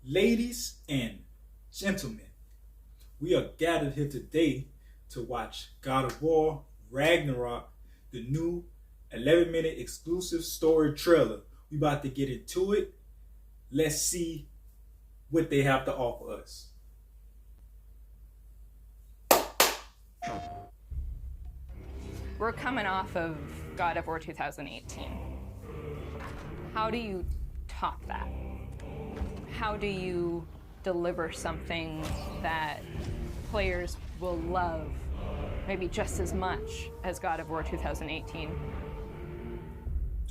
Ladies and gentlemen, we are gathered here today to watch God of War Ragnarok, the new 11-minute exclusive story trailer. We about to get into it. Let's see what they have to offer us. We're coming off of God of War 2018. How do you top that? How do you deliver something that players will love maybe just as much as God of War 2018?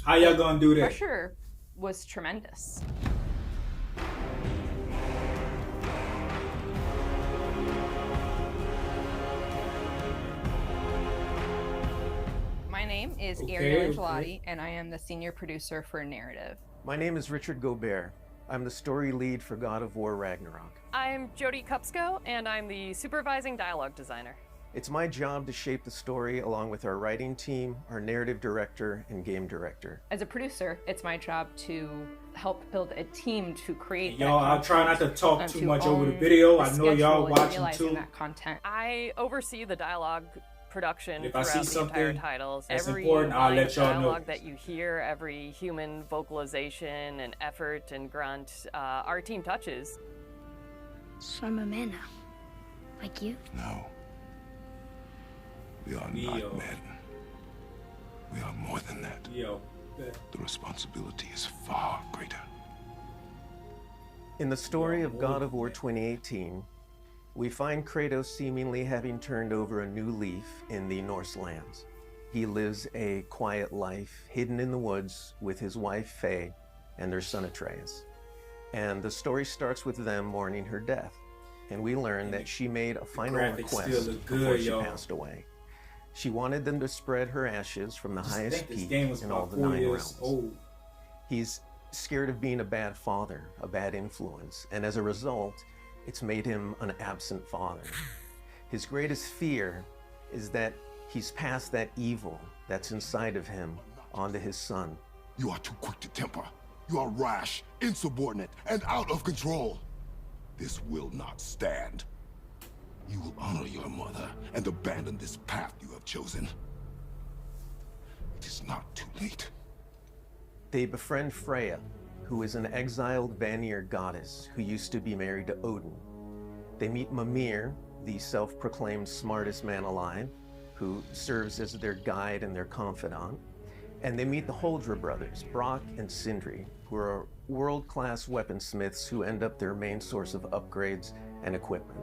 How y'all gonna do that? Pressure was tremendous. My name is Ariel Angelotti, and I am the senior producer for narrative. My name is Richard Gobert. I'm the story lead for God of War Ragnarok. I'm Jody Kupsko, and I'm the supervising dialogue designer. It's my job to shape the story along with our writing team, our narrative director, and game director. As a producer, it's my job to help build a team to create Y'all, I'll try not to talk too much over the video. I know y'all watching too. That content. I oversee the dialogue production if I throughout see the entire something titles. that's Every important, I'll let y'all know. dialogue that you hear, every human vocalization and effort and grunt, our team touches. So I'm a man now, like you? No. We are not men. We are more than that. The responsibility is far greater. In the story of God of War 2018, we find Kratos seemingly having turned over a new leaf in the Norse lands. He lives a quiet life, hidden in the woods with his wife Faye and their son Atreus. And the story starts with them mourning her death. And we learn that she made a final request before she passed away. She wanted them to spread her ashes from the highest peak in all the 9 realms. He's scared of being a bad father, a bad influence, and as a result, it's made him an absent father. His greatest fear is that he's passed that evil that's inside of him onto his son. You are too quick to temper. You are rash, insubordinate, and out of control. This will not stand. You will honor your mother and abandon this path you have chosen. It is not too late. They befriend Freya, who is an exiled Vanir goddess who used to be married to Odin. They meet Mimir, the self-proclaimed smartest man alive, who serves as their guide and their confidant. And they meet the Holdra brothers, Brock and Sindri, who are world-class weaponsmiths who end up their main source of upgrades and equipment.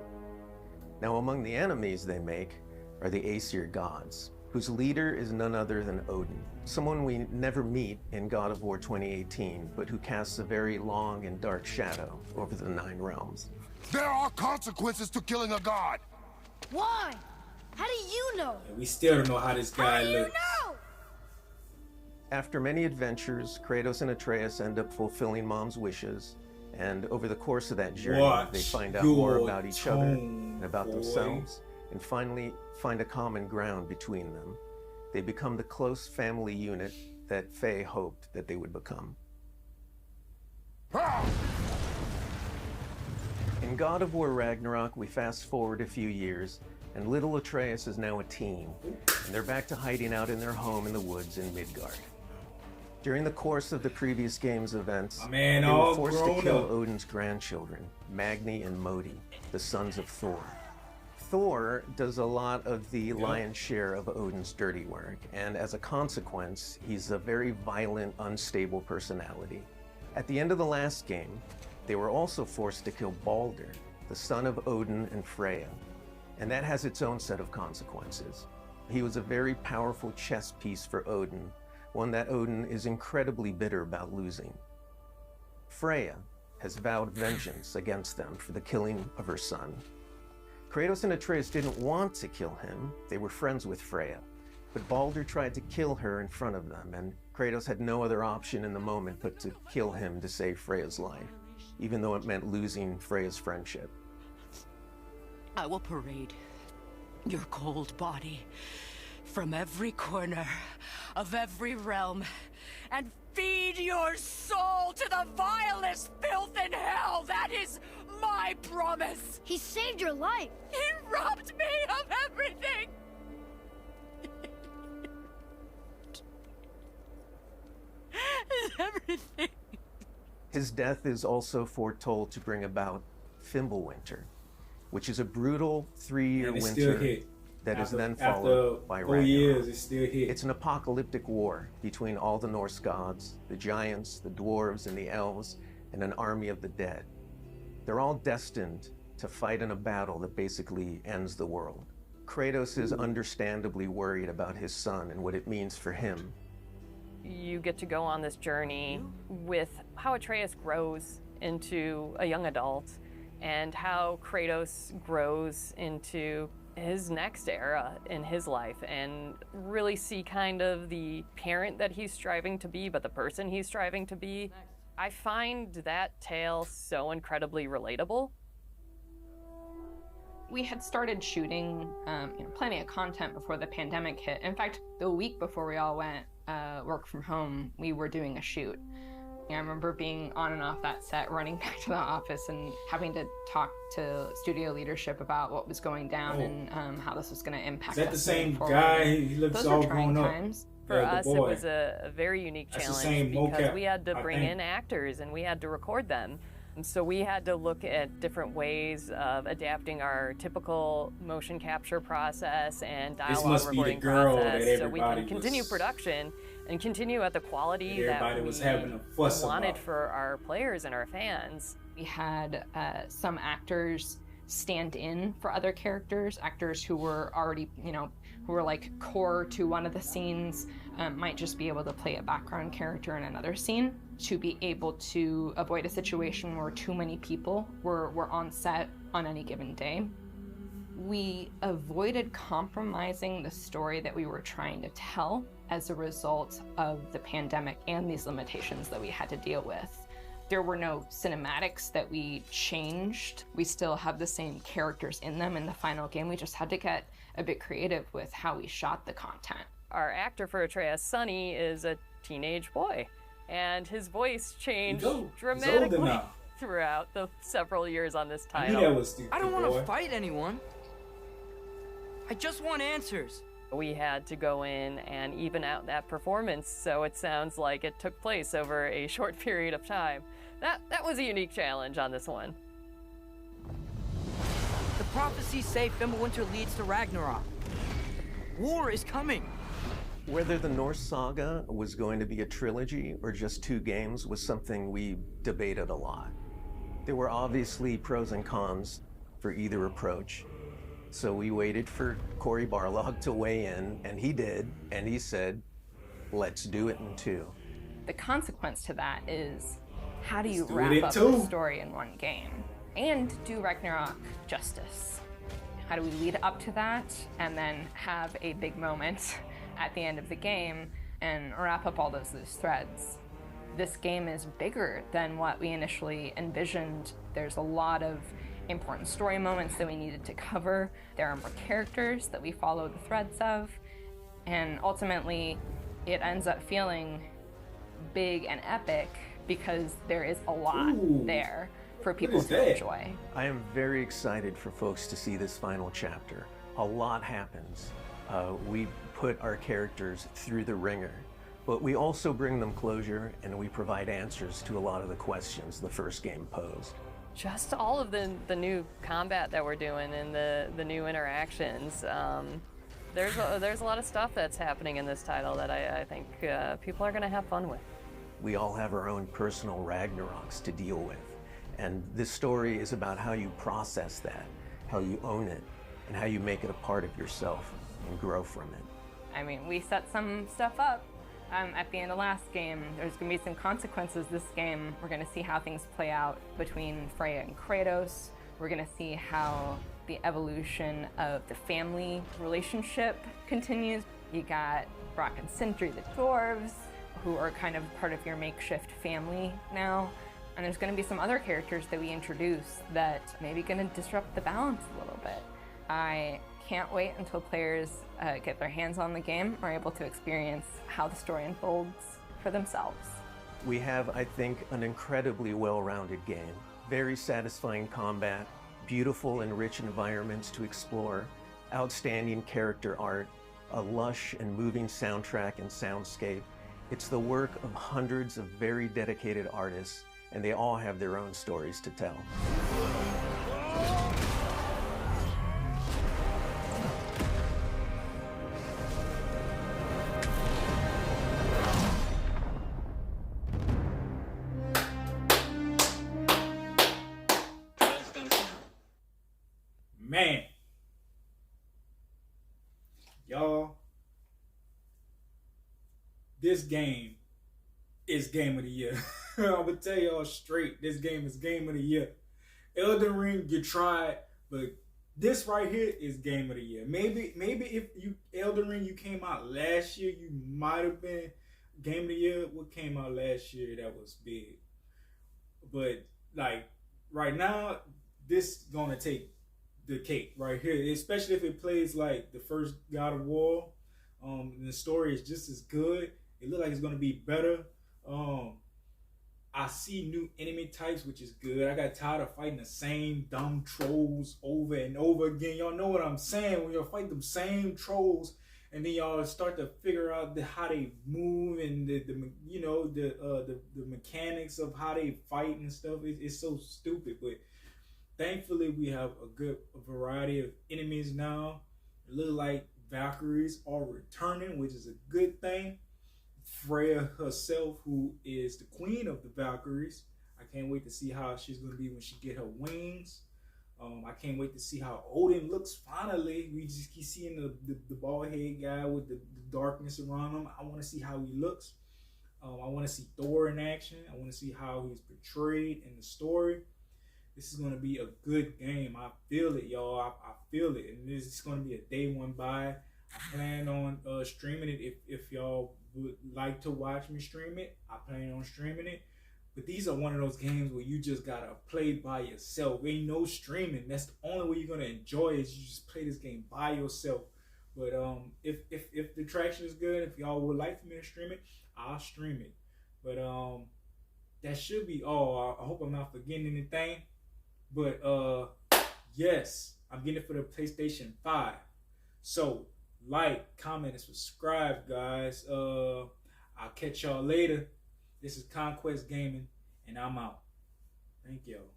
Now, among the enemies they make are the Aesir gods, whose leader is none other than Odin, someone we never meet in God of War 2018, but who casts a very long and dark shadow over the 9 realms. There are consequences to killing a god! Why? How do you know? And we still don't know how this guy looks. After many adventures, Kratos and Atreus end up fulfilling Mom's wishes, and over the course of that journey, they find out more about each other and about themselves, and finally find a common ground between them. They become the close family unit that Faye hoped that they would become. In God of War Ragnarok, we fast forward a few years, and little Atreus is now a teen, and they're back to hiding out in their home in the woods in Midgard. During the course of the previous game's events, they were forced to kill Odin's grandchildren, Magni and Modi, the sons of Thor. Thor does a lot of the lion's share of Odin's dirty work, and as a consequence, he's a very violent, unstable personality. At the end of the last game, they were also forced to kill Balder, the son of Odin and Freya, and that has its own set of consequences. He was a very powerful chess piece for Odin, one that Odin is incredibly bitter about losing. Freya has vowed vengeance against them for the killing of her son. Kratos and Atreus didn't want to kill him, they were friends with Freya, but Balder tried to kill her in front of them, and Kratos had no other option in the moment but to kill him to save Freya's life, even though it meant losing Freya's friendship. I will parade your cold body from every corner of every realm and feed your soul to the vilest filth in hell. That is my promise. He saved your life. He robbed me of everything. Everything. His death is also foretold to bring about Fimbulwinter, which is a brutal 3-year And it winter still hit. that is then After followed by 4 Ragnarok. years, it still hit. It's an apocalyptic war between all the Norse gods, the giants, the dwarves, and the elves, and an army of the dead. They're all destined to fight in a battle that basically ends the world. Kratos is understandably worried about his son and what it means for him. You get to go on this journey with how Atreus grows into a young adult and how Kratos grows into his next era in his life, and really see kind of the parent that he's striving to be, but the person he's striving to be. I find that tale so incredibly relatable. We had started shooting plenty of content before the pandemic hit. In fact, the week before we all went work from home, we were doing a shoot. I remember being on and off that set, running back to the office and having to talk to studio leadership about what was going down and how this was going to impact us. Is that the same moving forward. guy? He looks Those all were trying grown up. times. For Yeah, the us, it boy. was a very unique That's the challenge same because mocap, we had to I bring think. in actors and we had to record them. And so we had to look at different ways of adapting our typical motion capture process and dialogue must be the recording girl that process so we everybody can continue was- production and continue at the quality Everybody that was we having a fuss wanted about. for our players and our fans. We had some actors stand in for other characters, actors who were already, who were like core to one of the scenes, might just be able to play a background character in another scene to be able to avoid a situation where too many people were on set on any given day. We avoided compromising the story that we were trying to tell as a result of the pandemic and these limitations that we had to deal with. There were no cinematics that we changed. We still have the same characters in them in the final game. We just had to get a bit creative with how we shot the content. Our actor for Atreus, Sony, is a teenage boy, and his voice changed He's older dramatically now. throughout the several years on this I knew title. that was the I don't boy. want to fight anyone. I just want answers. We had to go in and even out that performance so it sounds like it took place over a short period of time. That was a unique challenge on this one. The prophecies say Fimbulwinter leads to Ragnarok. War is coming. Whether the Norse saga was going to be a trilogy or just 2 games was something we debated a lot. There were obviously pros and cons for either approach. So we waited for Cory Barlog to weigh in, and he did, and he said, let's do it in 2. The consequence to that is, how do you Let's do it wrap in up 2. the story in one game and do Ragnarok justice? How do we lead up to that and then have a big moment at the end of the game and wrap up all those loose threads? This game is bigger than what we initially envisioned. There's a lot of important story moments that we needed to cover. There are more characters that we follow the threads of, and ultimately it ends up feeling big and epic because there is a lot there for people is to that? enjoy. I am very excited for folks to see this final chapter. A lot happens. We put our characters through the ringer, but we also bring them closure and we provide answers to a lot of the questions the first game posed. Just all of the new combat that we're doing and the new interactions. There's a lot of stuff that's happening in this title that I think people are going to have fun with. We all have our own personal Ragnaroks to deal with. And this story is about how you process that, how you own it, and how you make it a part of yourself and grow from it. I mean, we set some stuff up at the end of last game. There's going to be some consequences this game. We're going to see how things play out between Freya and Kratos. We're going to see how the evolution of the family relationship continues. You got Brock and Sindri, the dwarves, who are kind of part of your makeshift family now. And there's going to be some other characters that we introduce that maybe going to disrupt the balance a little bit. I can't wait until players get their hands on the game, are able to experience how the story unfolds for themselves. We have, I think, an incredibly well-rounded game. Very satisfying combat, beautiful and rich environments to explore, outstanding character art, a lush and moving soundtrack and soundscape. It's the work of hundreds of very dedicated artists, and they all have their own stories to tell. Man, y'all, this game is game of the year. I'm gonna tell y'all straight, this game is game of the year. Elden Ring, you tried, but this right here is game of the year. Maybe if you Elden Ring, you came out last year, you might have been game of the year. What came out last year that was big? But like right now, this gonna take the cake right here, especially if it plays like the first God of War. The story is just as good. It looks like it's gonna be better. I see new enemy types, which is good. I got tired of fighting the same dumb trolls over and over again. Y'all know what I'm saying? When y'all fight them same trolls, and then y'all start to figure out how they move and the mechanics of how they fight and stuff. It's so stupid, but thankfully we have a good variety of enemies now. It looks like Valkyries are returning, which is a good thing. Freya herself, who is the queen of the Valkyries. I can't wait to see how she's going to be when she get her wings. I can't wait to see how Odin looks finally. We just keep seeing the bald head guy with the darkness around him. I want to see how he looks. I want to see Thor in action. I want to see how he's portrayed in the story. This is going to be a good game. I feel it, y'all. I feel it. And this is going to be a day one buy. I plan on streaming it if y'all would like to watch me stream it. I plan on streaming it. But these are one of those games where you just gotta play by yourself. Ain't no streaming. That's the only way you're gonna enjoy it, is you just play this game by yourself. But if the traction is good, if y'all would like for me to stream it, I'll stream it. But that should be all. I hope I'm not forgetting anything. But yes, I'm getting it for the PlayStation 5. So like, comment, and subscribe, guys. I'll catch y'all later. This is Conquest Gaming, and I'm out. Thank y'all.